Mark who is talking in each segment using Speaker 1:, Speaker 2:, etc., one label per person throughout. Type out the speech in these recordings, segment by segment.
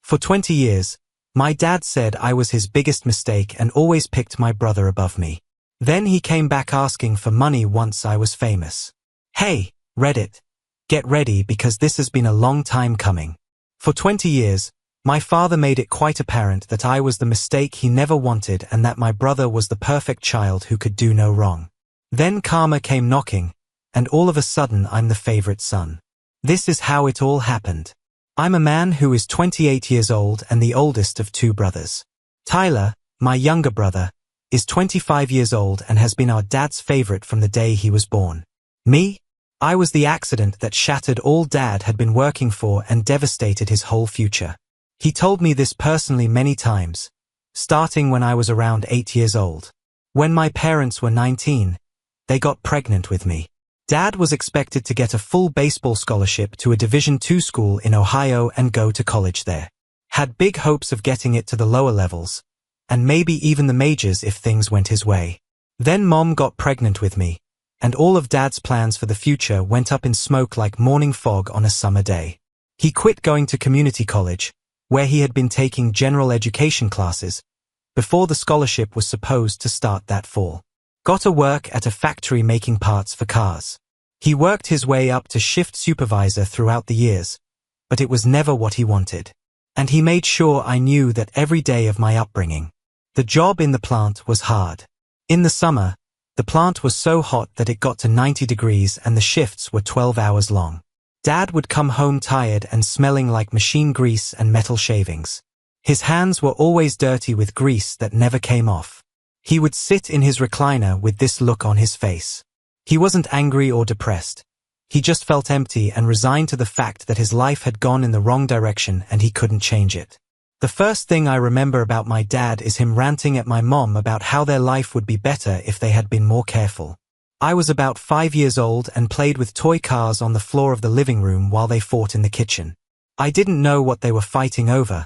Speaker 1: For 20 years, my dad said I was his biggest mistake and always picked my brother above me. Then he came back asking for money once I was famous. Hey, Reddit, get ready because this has been a long time coming. For 20 years, my father made it quite apparent that I was the mistake he never wanted and that my brother was the perfect child who could do no wrong. Then karma came knocking, and all of a sudden I'm the favorite son. This is how it all happened. I'm a man who is 28 years old and the oldest of two brothers. Tyler, my younger brother, is 25 years old and has been our dad's favorite from the day he was born. Me? I was the accident that shattered all Dad had been working for and devastated his whole future. He told me this personally many times, starting when I was around 8 years old. When my parents were 19, they got pregnant with me. Dad was expected to get a full baseball scholarship to a Division II school in Ohio and go to college there. Had big hopes of getting it to the lower levels, and maybe even the majors if things went his way. Then Mom got pregnant with me, and all of Dad's plans for the future went up in smoke like morning fog on a summer day. He quit going to community college, where he had been taking general education classes, before the scholarship was supposed to start that fall. Got a work at a factory making parts for cars. He worked his way up to shift supervisor throughout the years, but it was never what he wanted. And he made sure I knew that every day of my upbringing. The job in the plant was hard. In the summer, the plant was so hot that it got to 90 degrees and the shifts were 12 hours long. Dad would come home tired and smelling like machine grease and metal shavings. His hands were always dirty with grease that never came off. He would sit in his recliner with this look on his face. He wasn't angry or depressed. He just felt empty and resigned to the fact that his life had gone in the wrong direction and he couldn't change it. The first thing I remember about my dad is him ranting at my mom about how their life would be better if they had been more careful. I was about 5 years old and played with toy cars on the floor of the living room while they fought in the kitchen. I didn't know what they were fighting over,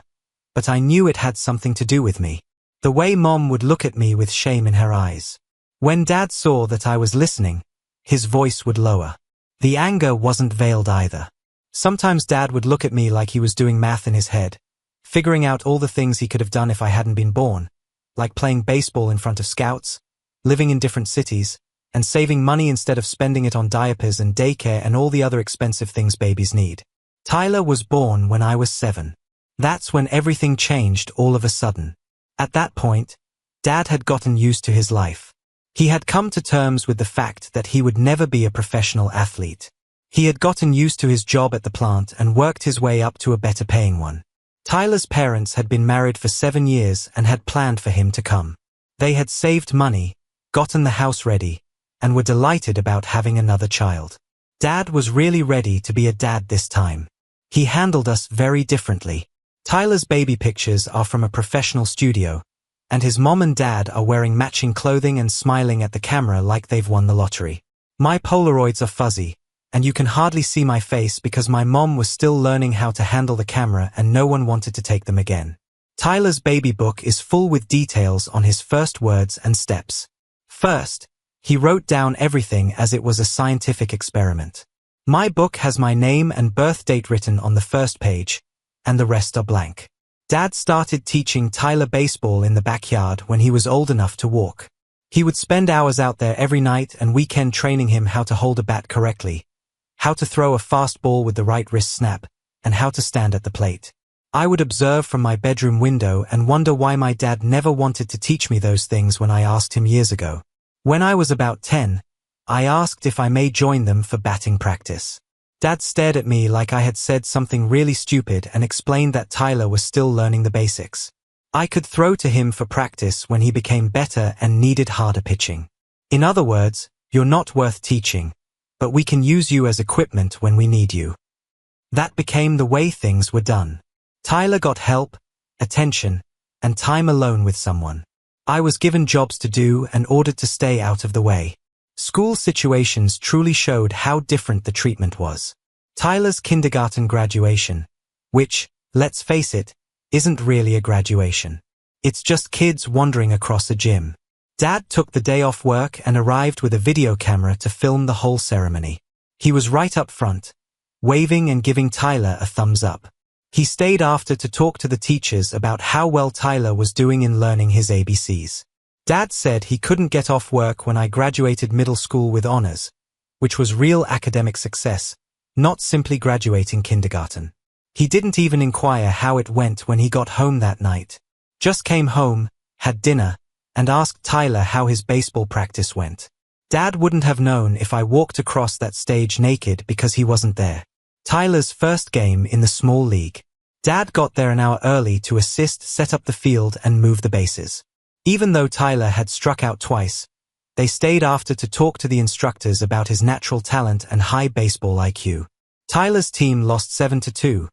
Speaker 1: but I knew it had something to do with me. The way Mom would look at me with shame in her eyes. When Dad saw that I was listening, his voice would lower. The anger wasn't veiled either. Sometimes Dad would look at me like he was doing math in his head, figuring out all the things he could have done if I hadn't been born, like playing baseball in front of scouts, living in different cities, and saving money instead of spending it on diapers and daycare and all the other expensive things babies need. Tyler was born when I was 7. That's when everything changed all of a sudden. At that point, Dad had gotten used to his life. He had come to terms with the fact that he would never be a professional athlete. He had gotten used to his job at the plant and worked his way up to a better paying one. Tyler's parents had been married for 7 years and had planned for him to come. They had saved money, gotten the house ready, and were delighted about having another child. Dad was really ready to be a dad this time. He handled us very differently. Tyler's baby pictures are from a professional studio, and his mom and dad are wearing matching clothing and smiling at the camera like they've won the lottery. My Polaroids are fuzzy, and you can hardly see my face because my mom was still learning how to handle the camera and no one wanted to take them again. Tyler's baby book is full with details on his first words and steps. First, he wrote down everything as it was a scientific experiment. My book has my name and birth date written on the first page, and the rest are blank. Dad started teaching Tyler baseball in the backyard when he was old enough to walk. He would spend hours out there every night and weekend training him how to hold a bat correctly, how to throw a fast ball with the right wrist snap, and how to stand at the plate. I would observe from my bedroom window and wonder why my dad never wanted to teach me those things when I asked him years ago. When I was about 10, I asked if I may join them for batting practice. Dad stared at me like I had said something really stupid and explained that Tyler was still learning the basics. I could throw to him for practice when he became better and needed harder pitching. In other words, you're not worth teaching, but we can use you as equipment when we need you. That became the way things were done. Tyler got help, attention, and time alone with someone. I was given jobs to do and ordered to stay out of the way. School situations truly showed how different the treatment was. Tyler's kindergarten graduation, which, let's face it, isn't really a graduation. It's just kids wandering across a gym. Dad took the day off work and arrived with a video camera to film the whole ceremony. He was right up front, waving and giving Tyler a thumbs up. He stayed after to talk to the teachers about how well Tyler was doing in learning his ABCs. Dad said he couldn't get off work when I graduated middle school with honors, which was real academic success, not simply graduating kindergarten. He didn't even inquire how it went when he got home that night. Just came home, had dinner, and asked Tyler how his baseball practice went. Dad wouldn't have known if I walked across that stage naked because he wasn't there. Tyler's first game in the small league. Dad got there an hour early to assist set up the field and move the bases. Even though Tyler had struck out twice, they stayed after to talk to the instructors about his natural talent and high baseball IQ. Tyler's team lost 7-2,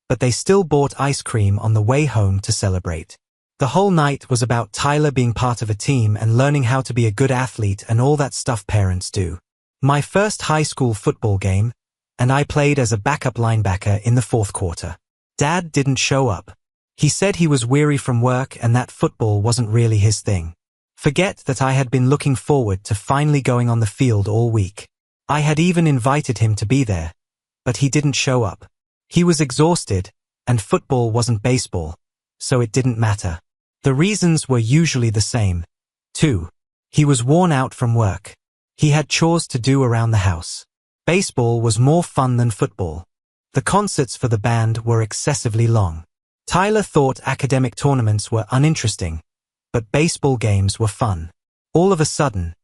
Speaker 1: but they still bought ice cream on the way home to celebrate. The whole night was about Tyler being part of a team and learning how to be a good athlete and all that stuff parents do. My first high school football game, and I played as a backup linebacker in the fourth quarter. Dad didn't show up. He said he was weary from work and that football wasn't really his thing. Forget that I had been looking forward to finally going on the field all week. I had even invited him to be there, but he didn't show up. He was exhausted, and football wasn't baseball, so it didn't matter. The reasons were usually the same. 2. He was worn out from work. He had chores to do around the house. Baseball was more fun than football. The concerts for the band were excessively long. Tyler thought academic tournaments were uninteresting, but baseball games were fun. All of a sudden,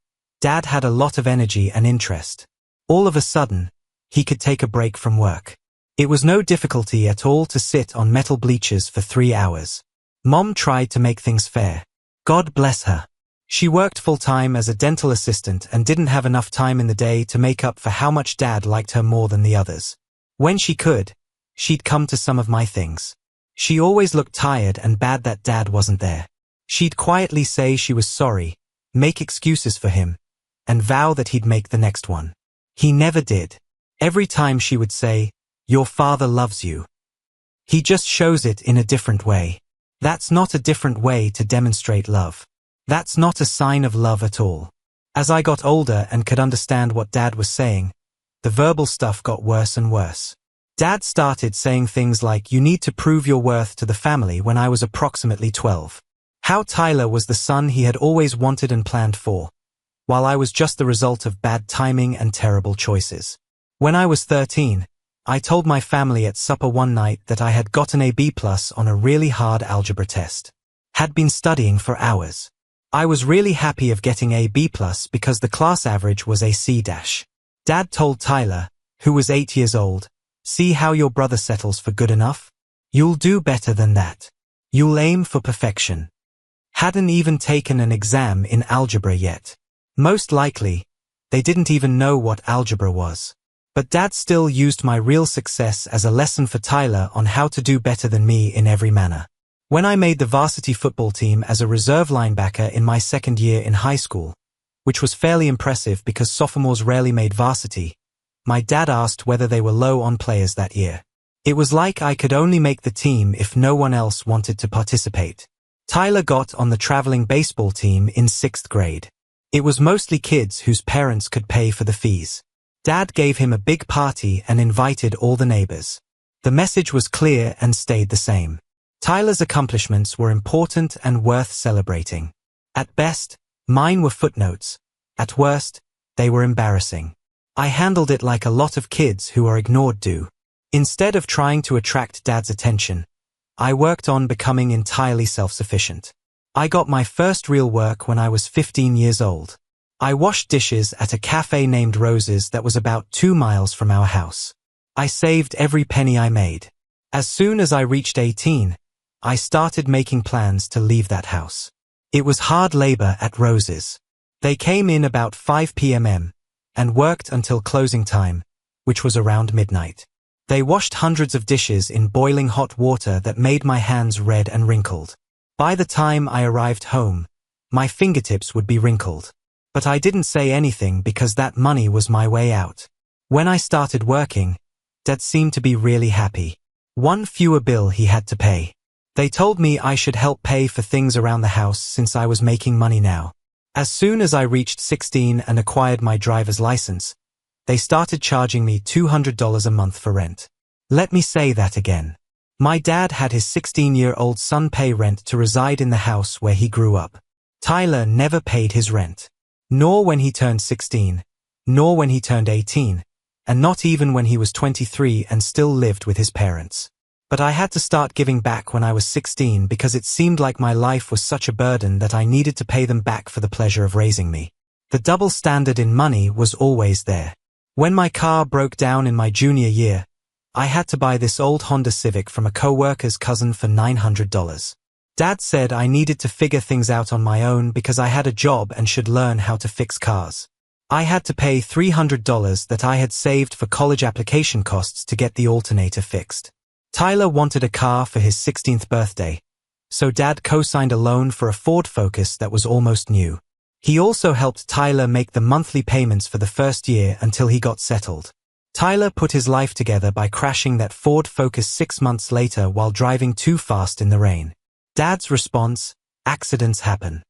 Speaker 1: Dad had a lot of energy and interest. All of a sudden, he could take a break from work. It was no difficulty at all to sit on metal bleachers for 3 hours. Mom tried to make things fair. God bless her. She worked full-time as a dental assistant and didn't have enough time in the day to make up for how much Dad liked her more than the others. When she could, she'd come to some of my things. She always looked tired and bad that Dad wasn't there. She'd quietly say she was sorry, make excuses for him, and vow that he'd make the next one. He never did. Every time she would say, "Your father loves you." He just shows it in a different way. That's not a different way to demonstrate love. That's not a sign of love at all. As I got older and could understand what Dad was saying, the verbal stuff got worse and worse. Dad started saying things like, "You need to prove your worth to the family," when I was approximately 12. How Tyler was the son he had always wanted and planned for, while I was just the result of bad timing and terrible choices. When I was 13, I told my family at supper one night that I had gotten a B+ on a really hard algebra test. Had been studying for hours. I was really happy of getting a B+ because the class average was a C-. Dad told Tyler, who was 8 years old, "See how your brother settles for good enough? You'll do better than that. You'll aim for perfection." Hadn't even taken an exam in algebra yet. Most likely, they didn't even know what algebra was. But Dad still used my real success as a lesson for Tyler on how to do better than me in every manner. When I made the varsity football team as a reserve linebacker in my second year in high school, which was fairly impressive because sophomores rarely made varsity, my dad asked whether they were low on players that year. It was like I could only make the team if no one else wanted to participate. Tyler got on the traveling baseball team in 6th grade. It was mostly kids whose parents could pay for the fees. Dad gave him a big party and invited all the neighbors. The message was clear and stayed the same. Tyler's accomplishments were important and worth celebrating. At best, mine were footnotes. At worst, they were embarrassing. I handled it like a lot of kids who are ignored do. Instead of trying to attract Dad's attention, I worked on becoming entirely self-sufficient. I got my first real work when I was 15 years old. I washed dishes at a cafe named Rose's that was about 2 miles from our house. I saved every penny I made. As soon as I reached 18, I started making plans to leave that house. It was hard labor at Rose's. They came in about 5 p.m. and worked until closing time, which was around midnight. They washed hundreds of dishes in boiling hot water that made my hands red and wrinkled. By the time I arrived home, my fingertips would be wrinkled. But I didn't say anything because that money was my way out. When I started working, Dad seemed to be really happy. One fewer bill he had to pay. They told me I should help pay for things around the house since I was making money now. As soon as I reached 16 and acquired my driver's license, they started charging me $200 a month for rent. Let me say that again. My dad had his 16-year-old son pay rent to reside in the house where he grew up. Tyler never paid his rent. Nor when he turned 16, nor when he turned 18, and not even when he was 23 and still lived with his parents. But I had to start giving back when I was 16 because it seemed like my life was such a burden that I needed to pay them back for the pleasure of raising me. The double standard in money was always there. When my car broke down in my junior year, I had to buy this old Honda Civic from a co-worker's cousin for $900. Dad said I needed to figure things out on my own because I had a job and should learn how to fix cars. I had to pay $300 that I had saved for college application costs to get the alternator fixed. Tyler wanted a car for his 16th birthday, so Dad co-signed a loan for a Ford Focus that was almost new. He also helped Tyler make the monthly payments for the first year until he got settled. Tyler put his life together by crashing that Ford Focus 6 months later while driving too fast in the rain. Dad's response: accidents happen.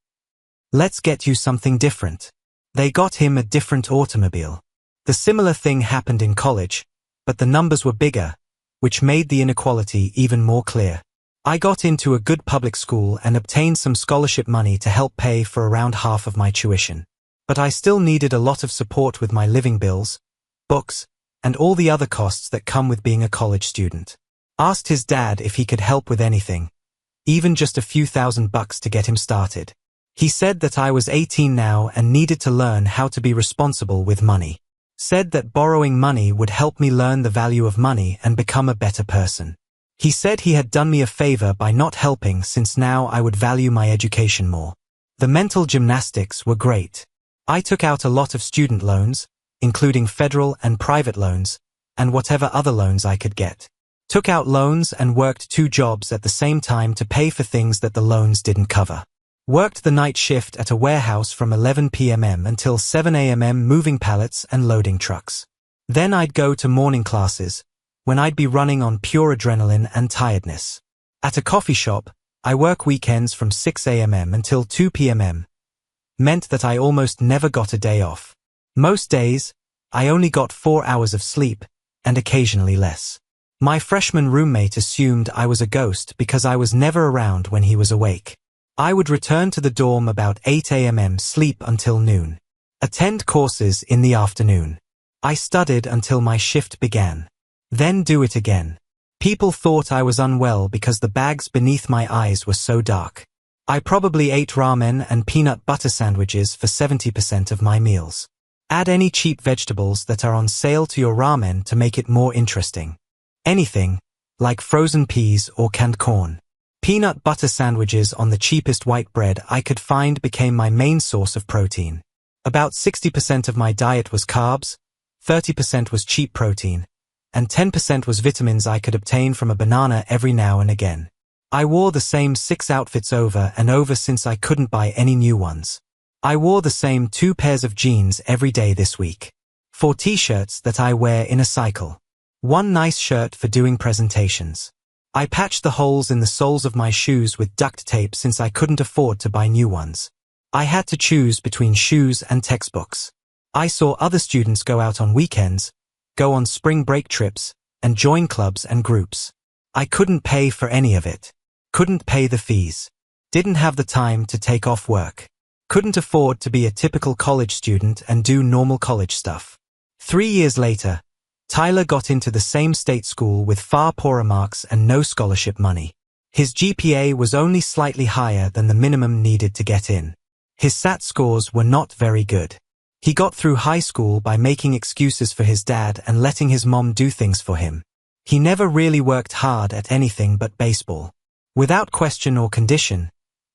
Speaker 1: Let's get you something different. They got him a different automobile. The similar thing happened in college, but the numbers were bigger, which made the inequality even more clear. I got into a good public school and obtained some scholarship money to help pay for around half of my tuition. But I still needed a lot of support with my living bills, books, and all the other costs that come with being a college student. Asked his dad if he could help with anything, even just a few $1,000s to get him started. He said that I was 18 now and needed to learn how to be responsible with money. Said that borrowing money would help me learn the value of money and become a better person. He said he had done me a favor by not helping since now I would value my education more. The mental gymnastics were great. I took out a lot of student loans, including federal and private loans, and whatever other loans I could get. Took out loans and worked 2 jobs at the same time to pay for things that the loans didn't cover. Worked the night shift at a warehouse from 11 p.m. until 7 a.m. moving pallets and loading trucks. Then I'd go to morning classes, when I'd be running on pure adrenaline and tiredness. At a coffee shop, I work weekends from 6 a.m. until 2 p.m. Meant that I almost never got a day off. Most days, I only got 4 hours of sleep, and occasionally less. My freshman roommate assumed I was a ghost because I was never around when he was awake. I would return to the dorm about 8 a.m. sleep until noon. Attend courses in the afternoon. I studied until my shift began. Then do it again. People thought I was unwell because the bags beneath my eyes were so dark. I probably ate ramen and peanut butter sandwiches for 70% of my meals. Add any cheap vegetables that are on sale to your ramen to make it more interesting. Anything, like frozen peas or canned corn. Peanut butter sandwiches on the cheapest white bread I could find became my main source of protein. About 60% of my diet was carbs, 30% was cheap protein, and 10% was vitamins I could obtain from a banana every now and again. I wore the same 6 outfits over and over since I couldn't buy any new ones. I wore the same 2 pairs of jeans every day this week. 4 t-shirts that I wear in a cycle. 1 nice shirt for doing presentations. I patched the holes in the soles of my shoes with duct tape since I couldn't afford to buy new ones. I had to choose between shoes and textbooks. I saw other students go out on weekends, go on spring break trips, and join clubs and groups. I couldn't pay for any of it. Couldn't pay the fees. Didn't have the time to take off work. Couldn't afford to be a typical college student and do normal college stuff. 3 years later, Tyler got into the same state school with far poorer marks and no scholarship money. His GPA was only slightly higher than the minimum needed to get in. His SAT scores were not very good. He got through high school by making excuses for his dad and letting his mom do things for him. He never really worked hard at anything but baseball. Without question or condition,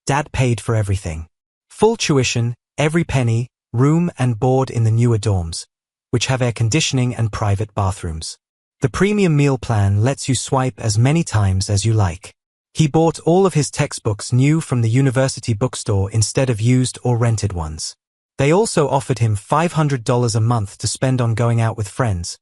Speaker 1: Dad paid for everything. Full tuition, every penny, room and board in the newer dorms, which have air conditioning and private bathrooms. The premium meal plan lets you swipe as many times as you like. He bought all of his textbooks new from the university bookstore instead of used or rented ones. They also offered him $500 a month to spend on going out with friends,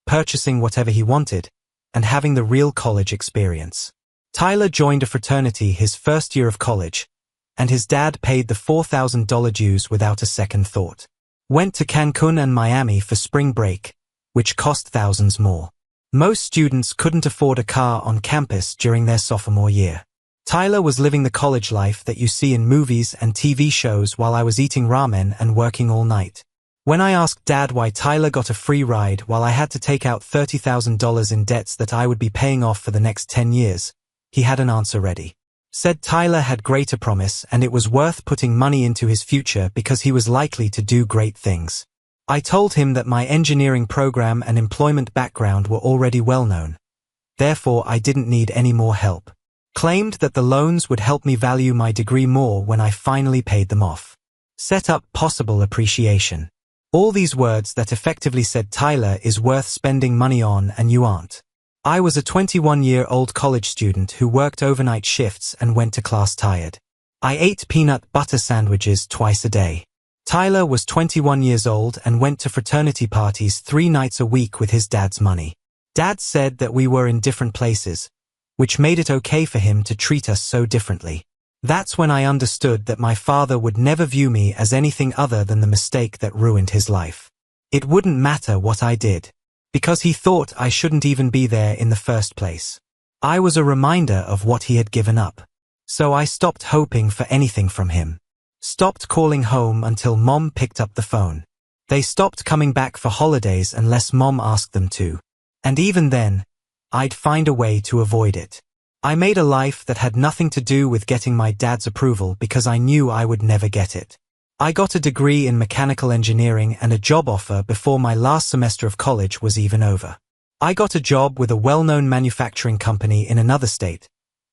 Speaker 1: purchasing whatever he wanted, and having the real college experience. Tyler joined a fraternity his first year of college, and his dad paid the $4,000 dues without a second thought. Went to Cancun and Miami for spring break, which cost thousands more. Most students couldn't afford a car on campus during their sophomore year. Tyler was living the college life that you see in movies and TV shows while I was eating ramen and working all night. When I asked Dad why Tyler got a free ride while I had to take out $30,000 in debts that I would be paying off for the next 10 years, he had an answer ready. Said Tyler had greater promise and it was worth putting money into his future because he was likely to do great things. I told him that my engineering program and employment background were already well known. Therefore, I didn't need any more help. Claimed that the loans would help me value my degree more when I finally paid them off. Set up possible appreciation. All these words that effectively said Tyler is worth spending money on and you aren't. I was a 21-year-old college student who worked overnight shifts and went to class tired. I ate peanut butter sandwiches twice a day. Tyler was 21 years old and went to fraternity parties 3 nights a week with his dad's money. Dad said that we were in different places, which made it okay for him to treat us so differently. That's when I understood that my father would never view me as anything other than the mistake that ruined his life. It wouldn't matter what I did, because he thought I shouldn't even be there in the first place. I was a reminder of what he had given up. So I stopped hoping for anything from him. Stopped calling home until Mom picked up the phone. They stopped coming back for holidays unless Mom asked them to. And even then, I'd find a way to avoid it. I made a life that had nothing to do with getting my dad's approval because I knew I would never get it. I got a degree in mechanical engineering and a job offer before my last semester of college was even over. I got a job with a well-known manufacturing company in another state,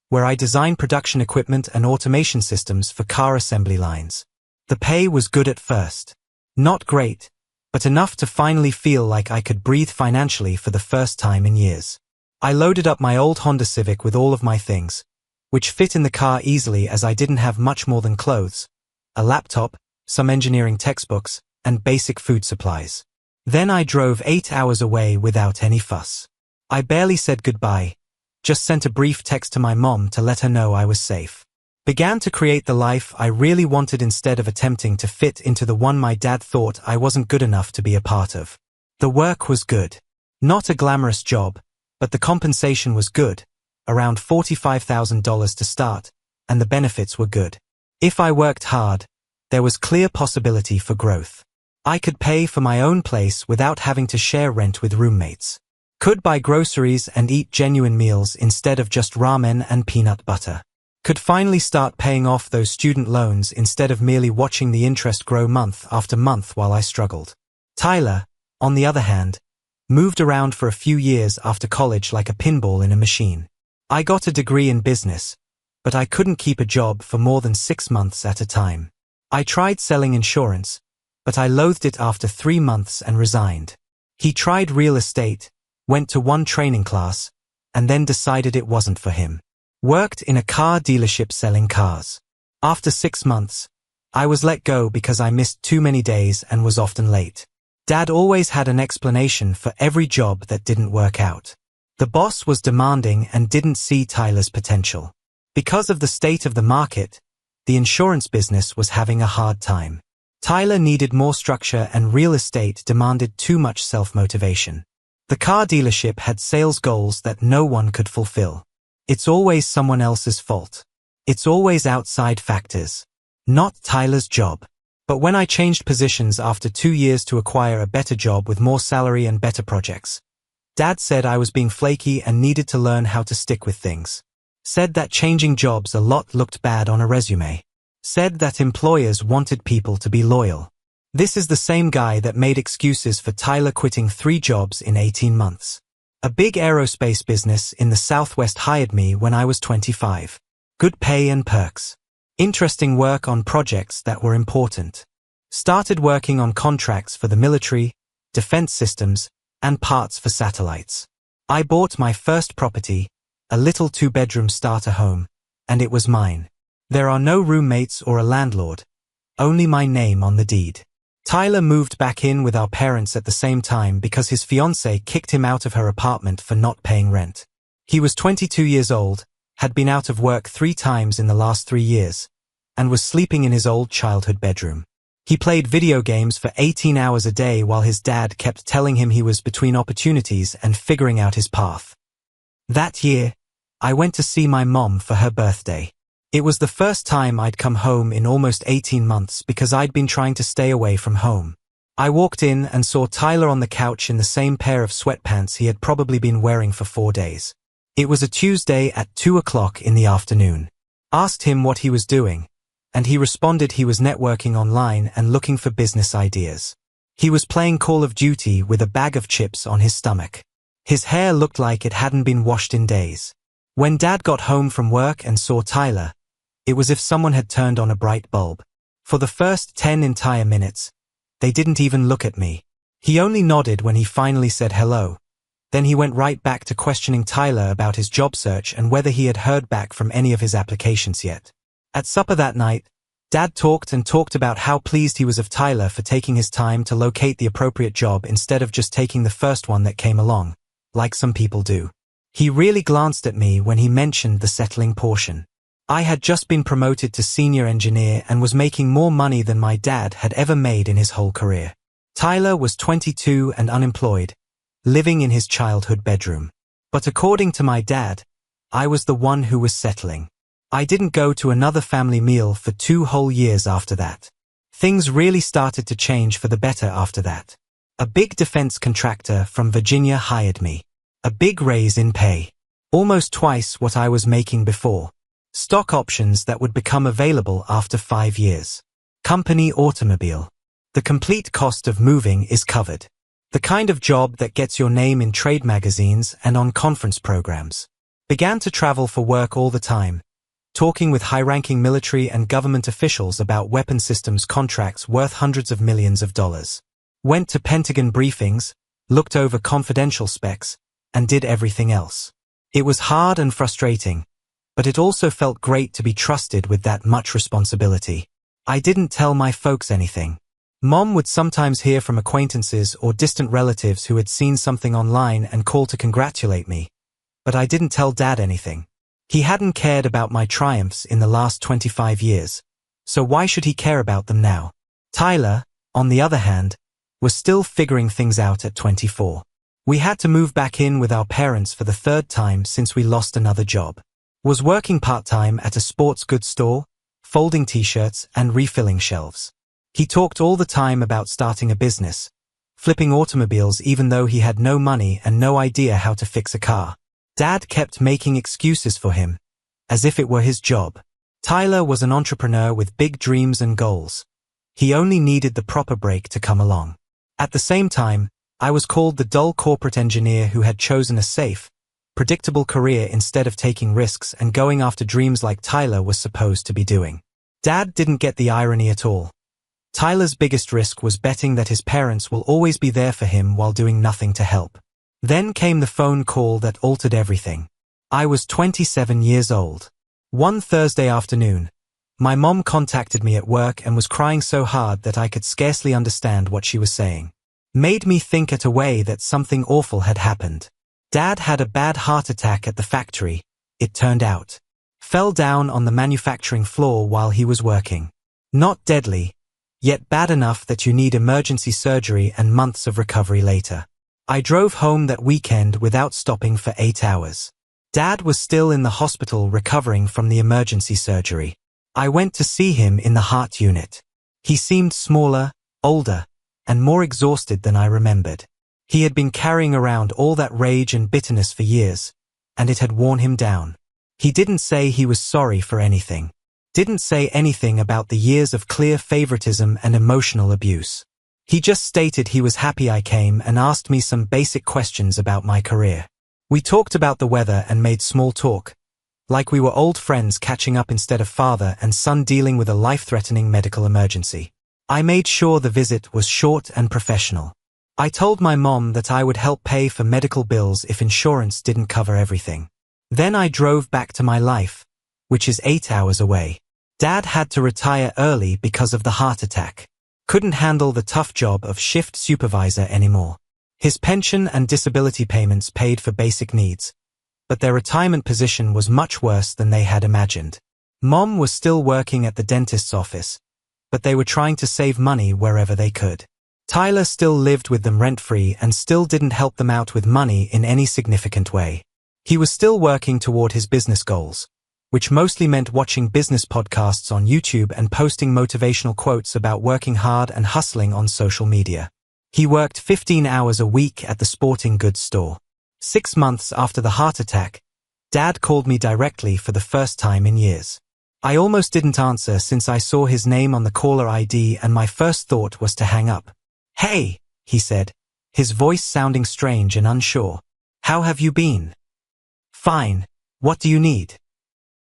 Speaker 1: where I designed production equipment and automation systems for car assembly lines. The pay was good at first. Not great, but enough to finally feel like I could breathe financially for the first time in years. I loaded up my old Honda Civic with all of my things, which fit in the car easily as I didn't have much more than clothes, a laptop, some engineering textbooks, and basic food supplies. Then I drove 8 hours away without any fuss. I barely said goodbye, just sent a brief text to my mom to let her know I was safe. Began to create the life I really wanted instead of attempting to fit into the one my dad thought I wasn't good enough to be a part of. The work was good. Not a glamorous job, but the compensation was good, around $45,000 to start, and the benefits were good. If I worked hard, there was clear possibility for growth. I could pay for my own place without having to share rent with roommates. Could buy groceries and eat genuine meals instead of just ramen and peanut butter. Could finally start paying off those student loans instead of merely watching the interest grow month after month while I struggled. Tyler, on the other hand, moved around for a few years after college like a pinball in a machine. I got a degree in business, but I couldn't keep a job for more than 6 months at a time. I tried selling insurance, but I loathed it after 3 months and resigned. He tried real estate, went to one training class, and then decided it wasn't for him. Worked in a car dealership selling cars. After 6 months, I was let go because I missed too many days and was often late. Dad always had an explanation for every job that didn't work out. The boss was demanding and didn't see Tyler's potential. Because of the state of the market, the insurance business was having a hard time. Tyler needed more structure and real estate demanded too much self-motivation. The car dealership had sales goals that no one could fulfill. It's always someone else's fault. It's always outside factors. Not Tyler's job. But when I changed positions after 2 years to acquire a better job with more salary and better projects, Dad said I was being flaky and needed to learn how to stick with things. Said that changing jobs a lot looked bad on a resume. Said that employers wanted people to be loyal. This is the same guy that made excuses for Tyler quitting 3 jobs in 18 months. A big aerospace business in the Southwest hired me when I was 25. Good pay and perks. Interesting work on projects that were important. Started working on contracts for the military, defense systems, and parts for satellites. I bought my first property, a little 2-bedroom starter home, and it was mine. There are no roommates or a landlord, only my name on the deed. Tyler moved back in with our parents at the same time because his fiancée kicked him out of her apartment for not paying rent. He was 22 years old, had been out of work 3 times in the last 3 years, and was sleeping in his old childhood bedroom. He played video games for 18 hours a day while his dad kept telling him he was between opportunities and figuring out his path. That year, I went to see my mom for her birthday. It was the first time I'd come home in almost 18 months because I'd been trying to stay away from home. I walked in and saw Tyler on the couch in the same pair of sweatpants he had probably been wearing for 4 days. It was a Tuesday at 2 o'clock in the afternoon. Asked him what he was doing, and he responded he was networking online and looking for business ideas. He was playing Call of Duty with a bag of chips on his stomach. His hair looked like it hadn't been washed in days. When Dad got home from work and saw Tyler, it was as if someone had turned on a bright bulb. For the first 10 entire minutes, they didn't even look at me. He only nodded when he finally said hello. Then he went right back to questioning Tyler about his job search and whether he had heard back from any of his applications yet. At supper that night, Dad talked about how pleased he was of Tyler for taking his time to locate the appropriate job instead of just taking the first one that came along, like some people do. He really glanced at me when he mentioned the settling portion. I had just been promoted to senior engineer and was making more money than my dad had ever made in his whole career. Tyler was 22 and unemployed, living in his childhood bedroom. But according to my dad, I was the one who was settling. I didn't go to another family meal for 2 whole years after that. Things really started to change for the better after that. A big defense contractor from Virginia hired me. A big raise in pay. Almost twice what I was making before. Stock options that would become available after 5 years. Company automobile. The complete cost of moving is covered. The kind of job that gets your name in trade magazines and on conference programs. Began to travel for work all the time, talking with high-ranking military and government officials about weapon systems contracts worth hundreds of millions of dollars. Went to Pentagon briefings, looked over confidential specs, and did everything else. It was hard and frustrating, but it also felt great to be trusted with that much responsibility. I didn't tell my folks anything. Mom would sometimes hear from acquaintances or distant relatives who had seen something online and call to congratulate me. But I didn't tell Dad anything. He hadn't cared about my triumphs in the last 25 years, so why should he care about them now? Tyler, on the other hand, was still figuring things out at 24. We had to move back in with our parents for the 3rd time since we lost another job. Was working part-time at a sports goods store, folding t-shirts and refilling shelves. He talked all the time about starting a business, flipping automobiles even though he had no money and no idea how to fix a car. Dad kept making excuses for him, as if it were his job. Tyler was an entrepreneur with big dreams and goals. He only needed the proper break to come along. At the same time, I was called the dull corporate engineer who had chosen a safe, predictable career instead of taking risks and going after dreams like Tyler was supposed to be doing. Dad didn't get the irony at all. Tyler's biggest risk was betting that his parents will always be there for him while doing nothing to help. Then came the phone call that altered everything. I was 27 years old. One Thursday afternoon, my mom contacted me at work and was crying so hard that I could scarcely understand what she was saying. Made me think at a way that something awful had happened. Dad had a bad heart attack at the factory, it turned out. Fell down on the manufacturing floor while he was working. Not deadly, yet bad enough that you need emergency surgery and months of recovery later. I drove home that weekend without stopping for 8 hours. Dad was still in the hospital recovering from the emergency surgery. I went to see him in the heart unit. He seemed smaller, older, and more exhausted than I remembered. He had been carrying around all that rage and bitterness for years, and it had worn him down. He didn't say he was sorry for anything. Didn't say anything about the years of clear favoritism and emotional abuse. He just stated he was happy I came and asked me some basic questions about my career. We talked about the weather and made small talk, like we were old friends catching up instead of father and son dealing with a life-threatening medical emergency. I made sure the visit was short and professional. I told my mom that I would help pay for medical bills if insurance didn't cover everything. Then I drove back to my life, which is 8 hours away. Dad had to retire early because of the heart attack. Couldn't handle the tough job of shift supervisor anymore. His pension and disability payments paid for basic needs, but their retirement position was much worse than they had imagined. Mom was still working at the dentist's office, but they were trying to save money wherever they could. Tyler still lived with them rent-free and still didn't help them out with money in any significant way. He was still working toward his business goals, which mostly meant watching business podcasts on YouTube and posting motivational quotes about working hard and hustling on social media. He worked 15 hours a week at the sporting goods store. 6 months after the heart attack, Dad called me directly for the first time in years. I almost didn't answer since I saw his name on the caller ID and my first thought was to hang up. "Hey," he said, his voice sounding strange and unsure. "How have you been?" "Fine. What do you need?"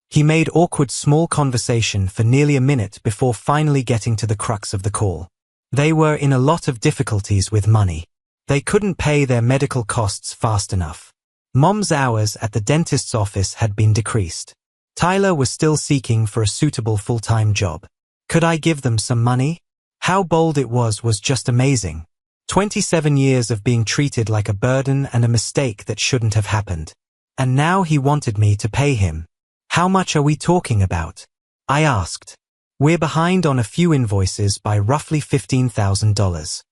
Speaker 1: He made awkward small conversation for nearly a minute before finally getting to the crux of the call. They were in a lot of difficulties with money. They couldn't pay their medical costs fast enough. Mom's hours at the dentist's office had been decreased. Tyler was still seeking for a suitable full-time job. Could I give them some money? How bold it was just amazing. 27 years of being treated like a burden and a mistake that shouldn't have happened. And now he wanted me to pay him. "How much are we talking about?" I asked. "We're behind on a few invoices by roughly $15,000.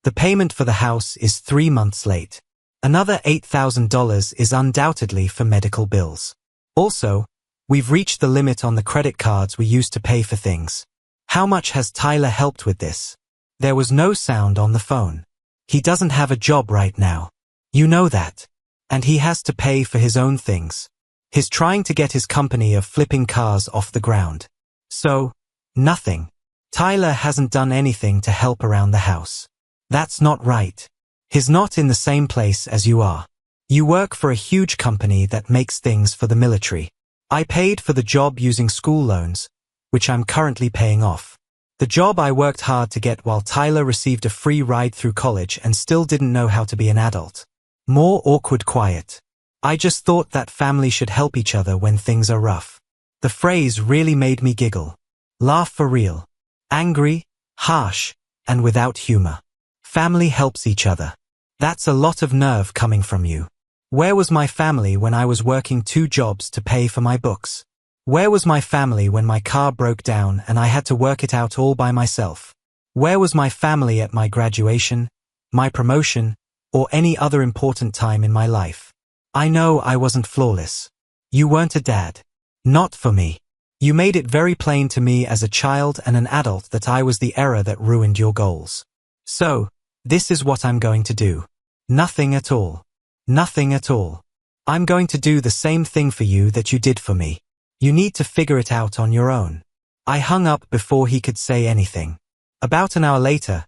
Speaker 1: The payment for the house is 3 months late. Another $8,000 is undoubtedly for medical bills. Also, we've reached the limit on the credit cards we used to pay for things. How much has Tyler helped with this?" There was no sound on the phone. "He doesn't have a job right now. You know that. And he has to pay for his own things. He's trying to get his company of flipping cars off the ground. So, nothing. Tyler hasn't done anything to help around the house. That's not right. He's not in the same place as you are. You work for a huge company that makes things for the military. I paid for the job using school loans, which I'm currently paying off. The job I worked hard to get while Tyler received a free ride through college and still didn't know how to be an adult." More awkward quiet. "I just thought that family should help each other when things are rough." The phrase really made me giggle. Laugh for real. Angry, harsh, and without humor. Family helps each other. That's a lot of nerve coming from you. Where was my family when I was working 2 jobs to pay for my books? Where was my family when my car broke down and I had to work it out all by myself? Where was my family at my graduation, my promotion, or any other important time in my life? I know I wasn't flawless. You weren't a dad. Not for me. You made it very plain to me as a child and an adult that I was the error that ruined your goals. So, this is what I'm going to do. Nothing at all. Nothing at all. I'm going to do the same thing for you that you did for me. You need to figure it out on your own." I hung up before he could say anything. About an hour later,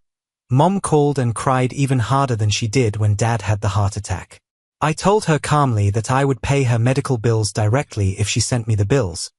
Speaker 1: Mom called and cried even harder than she did when Dad had the heart attack. I told her calmly that I would pay her medical bills directly if she sent me the bills,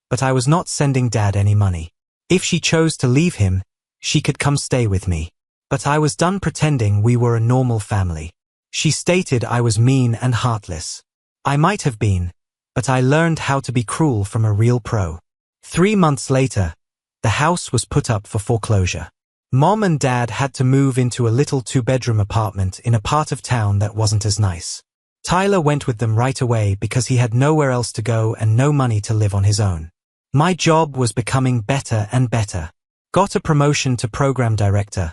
Speaker 1: but I was not sending Dad any money. If she chose to leave him, she could come stay with me. But I was done pretending we were a normal family. She stated I was mean and heartless. I might have been, but I learned how to be cruel from a real pro. 3 months later, the house was put up for foreclosure. Mom and Dad had to move into a little 2-bedroom apartment in a part of town that wasn't as nice. Tyler went with them right away because he had nowhere else to go and no money to live on his own. My job was becoming better and better. Got a promotion to program director,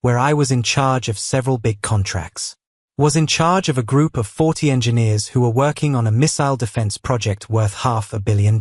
Speaker 1: where I was in charge of several big contracts. Was in charge of a group of 40 engineers who were working on a missile defense project worth $500 million.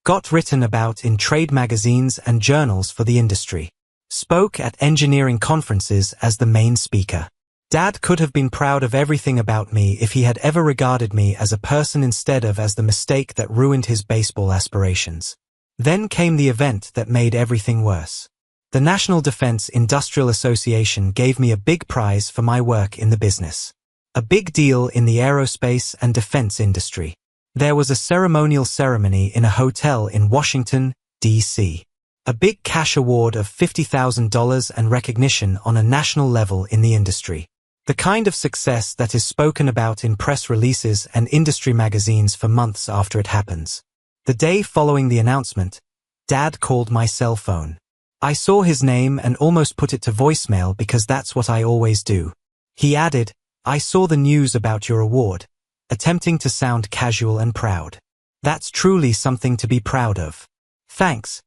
Speaker 1: Got written about in trade magazines and journals for the industry. Spoke at engineering conferences as the main speaker. Dad could have been proud of everything about me if he had ever regarded me as a person instead of as the mistake that ruined his baseball aspirations. Then came the event that made everything worse. The National Defense Industrial Association gave me a big prize for my work in the business. A big deal in the aerospace and defense industry. There was a ceremonial ceremony in a hotel in Washington, D.C. A big cash award of $50,000 and recognition on a national level in the industry. The kind of success that is spoken about in press releases and industry magazines for months after it happens. The day following the announcement, Dad called my cell phone. I saw his name and almost put it to voicemail because that's what I always do. He added, "I saw the news about your award," attempting to sound casual and proud. "That's truly something to be proud of." "Thanks.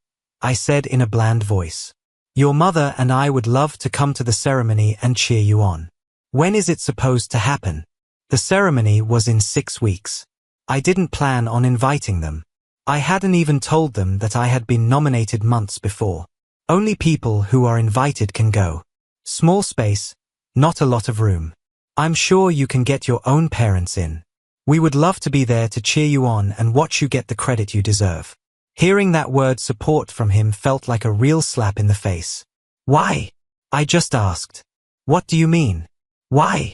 Speaker 1: I said in a bland voice. Your mother and I would love to come to the ceremony and cheer you on. When is it supposed to happen? The ceremony was in 6 weeks. I didn't plan on inviting them. I hadn't even told them that I had been nominated months before. Only people who are invited can go. Small space, not a lot of room. I'm sure you can get your own parents in. We would love to be there to cheer you on and watch you get the credit you deserve. Hearing that word support from him felt like a real slap in the face. Why? I just asked. What do you mean? Why?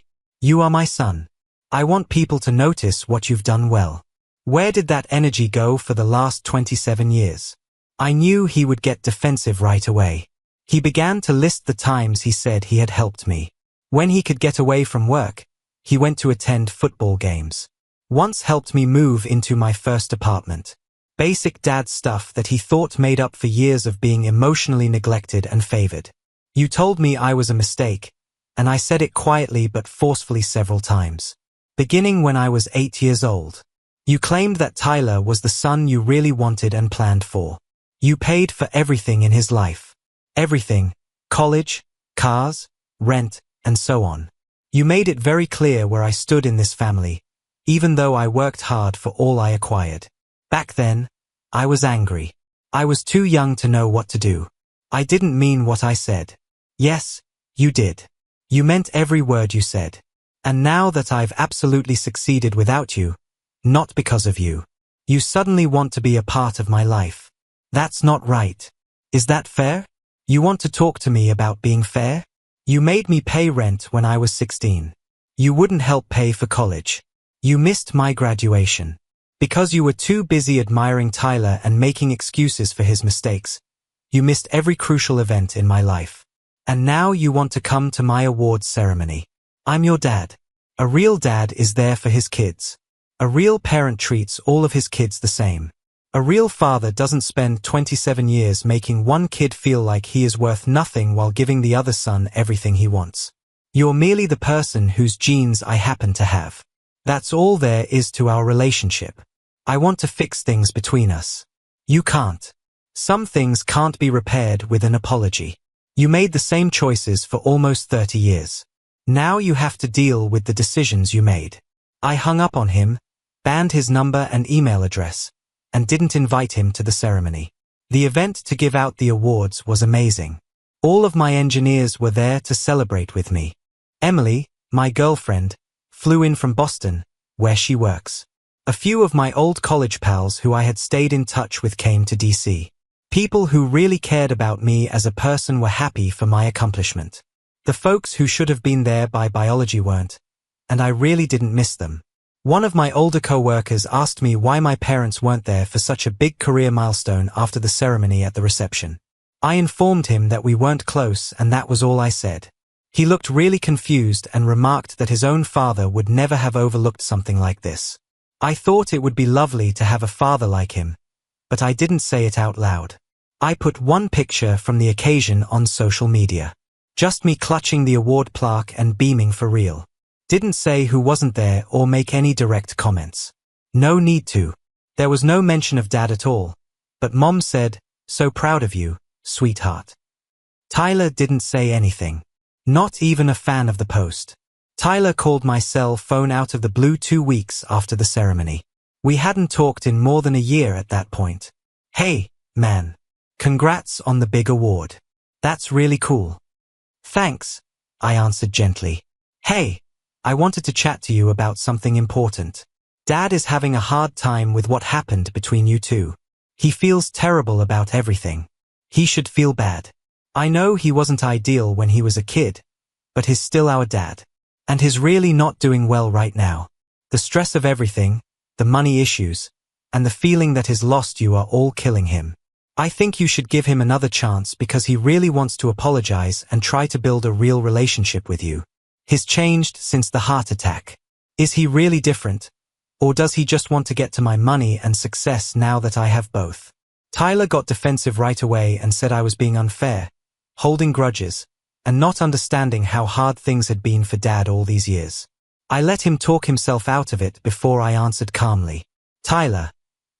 Speaker 1: You are my son. I want people to notice what you've done well. Where did that energy go for the last 27 years? I knew he would get defensive right away. He began to list the times he said he had helped me. When he could get away from work, he went to attend football games. Once helped me move into my first apartment. Basic dad stuff that he thought made up for years of being emotionally neglected and favored. You told me I was a mistake, and I said it quietly but forcefully several times. Beginning when I was 8 years old. You claimed that Tyler was the son you really wanted and planned for. You paid for everything in his life. Everything. College, cars, rent, and so on. You made it very clear where I stood in this family, even though I worked hard for all I acquired. Back then, I was angry. I was too young to know what to do. I didn't mean what I said. Yes, you did. You meant every word you said. And now that I've absolutely succeeded without you, not because of you, you suddenly want to be a part of my life. That's not right. Is that fair? You want to talk to me about being fair? You made me pay rent when I was 16. You wouldn't help pay for college. You missed my graduation. Because you were too busy admiring Tyler and making excuses for his mistakes, you missed every crucial event in my life. And now you want to come to my awards ceremony. I'm your dad. A real dad is there for his kids. A real parent treats all of his kids the same. A real father doesn't spend 27 years making one kid feel like he is worth nothing while giving the other son everything he wants. You're merely the person whose genes I happen to have. That's all there is to our relationship. I want to fix things between us. You can't. Some things can't be repaired with an apology. You made the same choices for almost 30 years. Now you have to deal with the decisions you made. I hung up on him, banned his number and email address, and didn't invite him to the ceremony. The event to give out the awards was amazing. All of my engineers were there to celebrate with me. Emily, my girlfriend, flew in from Boston, where she works. A few of my old college pals who I had stayed in touch with came to DC. People who really cared about me as a person were happy for my accomplishment. The folks who should have been there by biology weren't, and I really didn't miss them. One of my older co-workers asked me why my parents weren't there for such a big career milestone after the ceremony at the reception. I informed him that we weren't close and that was all I said. He looked really confused and remarked that his own father would never have overlooked something like this. I thought it would be lovely to have a father like him, but I didn't say it out loud. I put one picture from the occasion on social media. Just me clutching the award plaque and beaming for real. Didn't say who wasn't there or make any direct comments. No need to. There was no mention of Dad at all. But Mom said, "So proud of you, sweetheart." Tyler didn't say anything. Not even a fan of the post. Tyler called my cell phone out of the blue 2 weeks after the ceremony. We hadn't talked in more than a year at that point. "Hey, man. Congrats on the big award. That's really cool." "Thanks," I answered gently. "Hey, I wanted to chat to you about something important. Dad is having a hard time with what happened between you two. He feels terrible about everything. He should feel bad. I know he wasn't ideal when he was a kid, but he's still our dad. And he's really not doing well right now. The stress of everything, the money issues, and the feeling that he's lost you are all killing him. I think you should give him another chance because he really wants to apologize and try to build a real relationship with you. He's changed since the heart attack. Is he really different? Or does he just want to get to my money and success now that I have both?" Tyler got defensive right away and said I was being unfair, holding grudges, and not understanding how hard things had been for Dad all these years. I let him talk himself out of it before I answered calmly. "Tyler,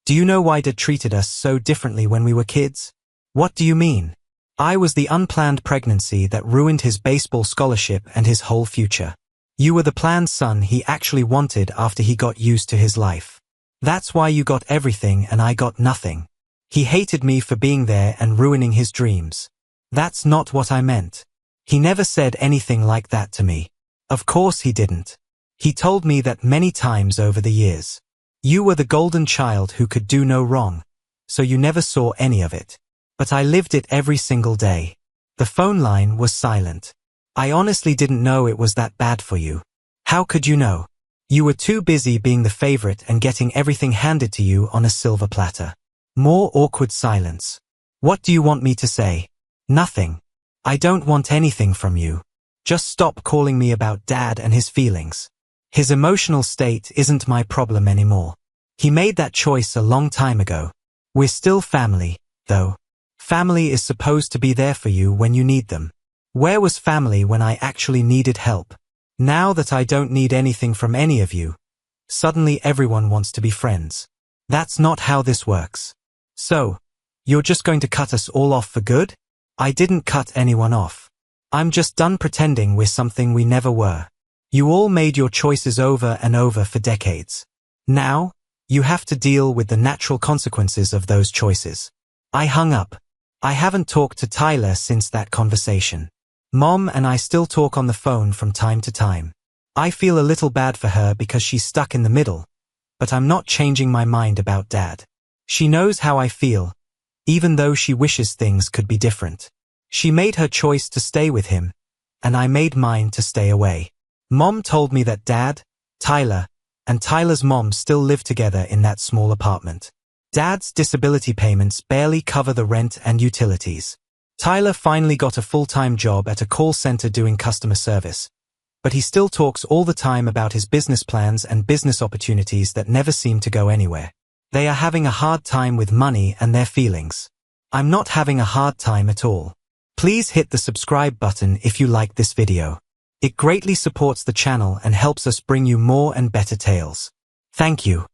Speaker 1: do you know why Dad treated us so differently when we were kids? What do you mean? I was the unplanned pregnancy that ruined his baseball scholarship and his whole future. You were the planned son he actually wanted after he got used to his life. That's why you got everything and I got nothing. He hated me for being there and ruining his dreams. That's not what I meant. He never said anything like that to me. Of course he didn't. He told me that many times over the years. You were the golden child who could do no wrong, so you never saw any of it. But I lived it every single day. The phone line was silent. I honestly didn't know it was that bad for you. How could you know? You were too busy being the favorite and getting everything handed to you on a silver platter. More awkward silence. What do you want me to say? Nothing. I don't want anything from you. Just stop calling me about Dad and his feelings. His emotional state isn't my problem anymore. He made that choice a long time ago. We're still family, though. Family is supposed to be there for you when you need them. Where was family when I actually needed help? Now that I don't need anything from any of you, suddenly everyone wants to be friends. That's not how this works. So, you're just going to cut us all off for good? I didn't cut anyone off. I'm just done pretending we're something we never were. You all made your choices over and over for decades. Now, you have to deal with the natural consequences of those choices. I hung up. I haven't talked to Tyler since that conversation. Mom and I still talk on the phone from time to time. I feel a little bad for her because she's stuck in the middle, but I'm not changing my mind about Dad. She knows how I feel, even though she wishes things could be different. She made her choice to stay with him, and I made mine to stay away. Mom told me that Dad, Tyler, and Tyler's mom still live together in that small apartment. Dad's disability payments barely cover the rent and utilities. Tyler finally got a full-time job at a call center doing customer service, but he still talks all the time about his business plans and business opportunities that never seem to go anywhere. They are having a hard time with money and their feelings. I'm not having a hard time at all. Please hit the subscribe button if you like this video. It greatly supports the channel and helps us bring you more and better tales. Thank you.